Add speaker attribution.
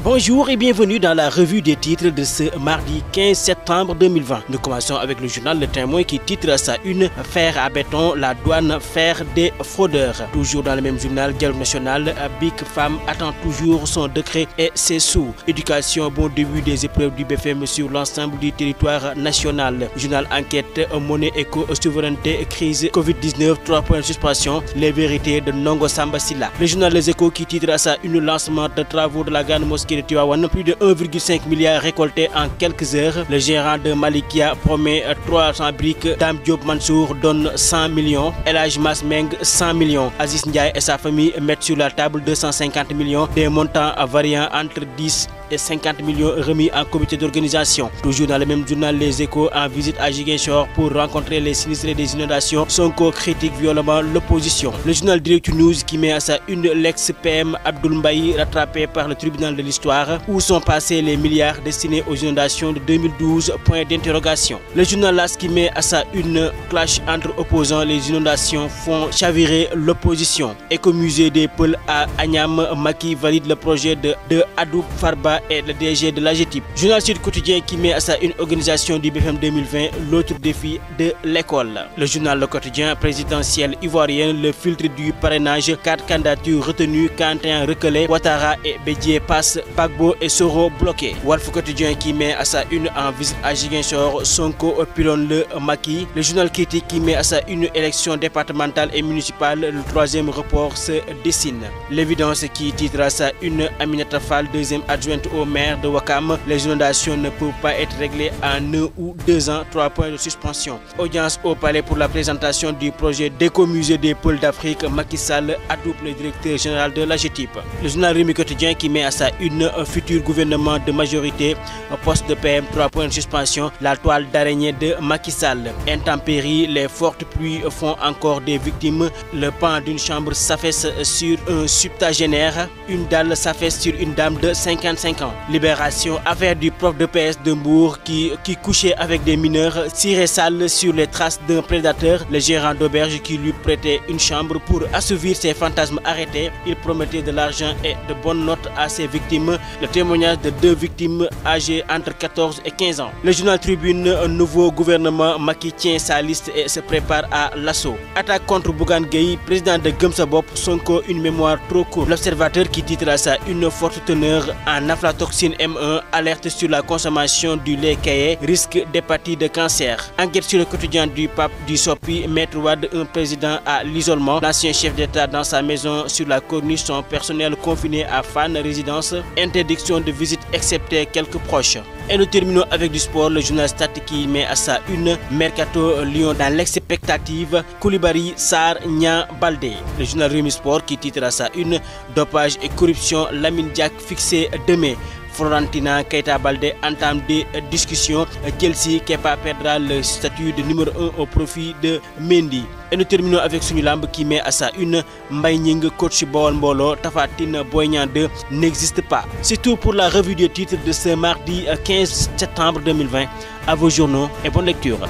Speaker 1: Bonjour et bienvenue dans la revue des titres de ce mardi 15 septembre 2020. Nous commençons avec le journal Le Témoin qui titre à sa une « Fer à béton, la douane fer des fraudeurs ». Toujours dans le même journal, Dialogue national, Big Femme attend toujours son décret et ses sous. Éducation, bon début des épreuves du BFM sur l'ensemble du territoire national. Journal Enquête, monnaie éco, souveraineté, crise, Covid-19, 3 points de suspension, les vérités de Nongo Samba Sylla. Le journal Les Échos qui titre à sa une « Lancement de travaux de la grande mosquée de Tivaouane, plus de 1,5 milliard récoltés en quelques heures. Le gérant de Malikia promet 300 briques. Dame Diop Mansour donne 100 millions. El Hadj Mas Meng 100 millions. Aziz Ndiaye et sa famille mettent sur la table 250 millions. Des montants variant entre 10 et 50 millions remis en comité d'organisation. Toujours dans le même journal Les Échos, en visite à Ziguinchor pour rencontrer les sinistrés des inondations, Sonko critique violemment l'opposition. Le journal Direct News qui met à sa une l'ex-PM Abdoul Mbaye rattrapé par le tribunal de l'histoire. Où sont passés les milliards destinés aux inondations de 2012? Point d'interrogation. Le journal L'As qui met à sa une clash entre opposants, les inondations font chavirer l'opposition. Écomusée des Peuls à Agnam, Macky valide le projet de Adoub Farba et le DG de l'AGETIP. Journal Sud Quotidien qui met à sa une organisation du BFM 2020, l'autre défi de l'école. Le journal Le Quotidien présidentiel ivoirien, le filtre du parrainage, 4 candidatures retenues, Kantin reculé, Ouattara et Bédié passent, Bagbo et Soro bloqués. Walf Quotidien qui met à sa une en visite à Ziguinchor, Sonko pilonne le Macky. Le journal Critique qui met à sa une élection départementale et municipale, le troisième report se dessine. L'évidence qui titre à sa une Aminata Fall, deuxième adjointe au maire de Ouakam, les inondations ne peuvent pas être réglées en 1 ou 2 ans, 3 points de suspension. Audience au palais pour la présentation du projet d'écomusée des pôles d'Afrique, Macky Sall adouble le directeur général de l'AGETIP. Le journal Rémi Quotidien qui met à sa une un futur gouvernement de majorité, poste de PM, 3 points de suspension, la toile d'araignée de Macky Sall. Intempéries, les fortes pluies font encore des victimes, le pan d'une chambre s'affaisse sur un septuagénaire, une dalle s'affaisse sur une dame de 55 ans. Libération, affaire du prof de PS de Mbour qui couchait avec des mineurs, ciré sale sur les traces d'un prédateur, le gérant d'auberge qui lui prêtait une chambre pour assouvir ses fantasmes arrêtés. Il promettait de l'argent et de bonnes notes à ses victimes. Le témoignage de 2 victimes âgées entre 14 et 15 ans. Le journal Tribune, un nouveau gouvernement, Macky tient sa liste et se prépare à l'assaut. Attaque contre Bougane Gueye, président de Gëm Sa Bopp, Sonko une mémoire trop courte. L'Observateur qui titre à sa une forte teneur en aflatoxine M1, alerte sur la consommation du lait caillé, risque d'hépatite de cancer. Enquête sur le quotidien du pape du Sopi, Maître Wade, un président à l'isolement. L'ancien chef d'État dans sa maison sur la corniche, son personnel confiné à Fann Résidence. Interdiction de visite excepté quelques proches. Et nous terminons avec du sport, le journal Stat qui met à sa une Mercato Lyon dans l'expectative, Koulibaly, Sarr, Niang, Baldé. Le journal Rewmi Sport qui titre à sa une dopage et corruption, Lamine Diack fixé demain. Florentina Keita Baldé entame des discussions. Chelsea, Kepa perdra le statut de numéro 1 au profit de Mendy. Et nous terminons avec Sunu Lamb qui met à sa une Mbaye Gningue, coach Bawol Mbolo, Tapha Tine, Boy Niang 2 n'existe pas. C'est tout pour la revue des titres de ce mardi 15 septembre 2020. À vos journaux et bonne lecture.